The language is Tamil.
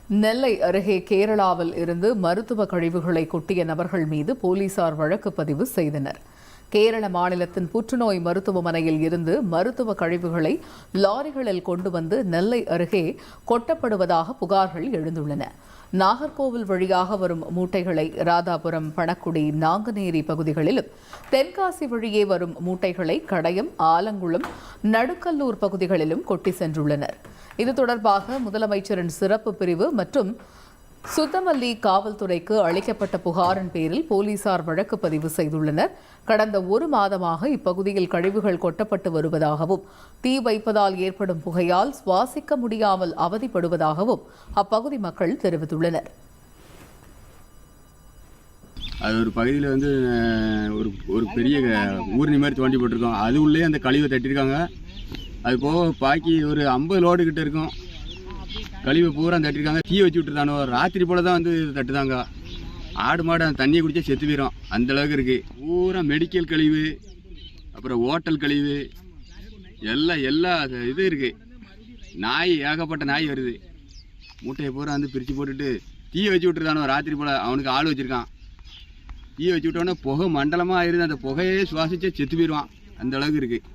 நெல்லை அருகே கேரளாவில் இருந்து மருத்துவ கழிவுகளை கொட்டிய நபர்கள் மீது போலீசார் வழக்கு பதிவு செய்தனர். கேரள மாநிலத்தின் புற்றுநோய் மருத்துவமனையில் இருந்து மருத்துவ கழிவுகளை லாரிகளில் கொண்டு வந்து நெல்லை அருகே கொட்டப்படுவதாக புகார்கள் எழுந்துள்ளன. நாகர்கோவில் வழியாக வரும் மூட்டைகளை ராதாபுரம், பணக்குடி, நாங்குநேரி பகுதிகளிலும், தென்காசி வழியே வரும் மூட்டைகளை கடையம், ஆலங்குளம், நடுக்கல்லூர் பகுதிகளிலும் கொட்டி சென்றுள்ளனர். இது தொடர்பாக முதலமைச்சரின் சிறப்பு பிரிவு மற்றும் சுத்தமல்லி காவல்துறைக்கு அளிக்கப்பட்ட புகாரின் பேரில் போலீசார் வழக்கு பதிவு செய்துள்ளனர். கடந்த ஒரு மாதமாக இப்பகுதியில் கழிவுகள் கொட்டப்பட்டு வருவதாகவும், தீ வைப்பதால் ஏற்படும் புகையால் சுவாசிக்க முடியாமல் அவதிப்படுவதாகவும் அப்பகுதி மக்கள் தெரிவித்துள்ளனர். அது ஒரு பகுதியில் வந்து ஒரு பெரிய ஊர்னி மாதிரி தோண்டி போட்டிருக்கோம். அது உள்ளே அந்த கழிவை தட்டியிருக்காங்க. அது போக பாக்கி ஒரு 50 லோடு கிட்ட இருக்கும். கழிவை பூரா தட்டிருக்காங்க. தீ வச்சு விட்டுருந்தானோ ராத்திரி போல தான் வந்து தட்டுதாங்க. ஆடு மாடு அந்த தண்ணியை குடிச்சா செத்து போயிடும், அந்த அளவுக்கு இருக்கு. பூரா மெடிக்கல் கழிவு, அப்புறம் ஹோட்டல் கழிவு, எல்லா இது இருக்கு. நாய், ஏகப்பட்ட நாய் வருது. மூட்டையை பூரா வந்து பிரித்து போட்டுட்டு தீயை வச்சு விட்டுருந்தானோ ராத்திரி போல. அவனுக்கு ஆள் வச்சிருக்கான். தீயை வச்சு விட்டோன்னே புகை மண்டலமாக ஆயிடுது. அந்த புகையே சுவாசிச்சா செத்து போயிடுவான், அந்த அளவுக்கு இருக்குது.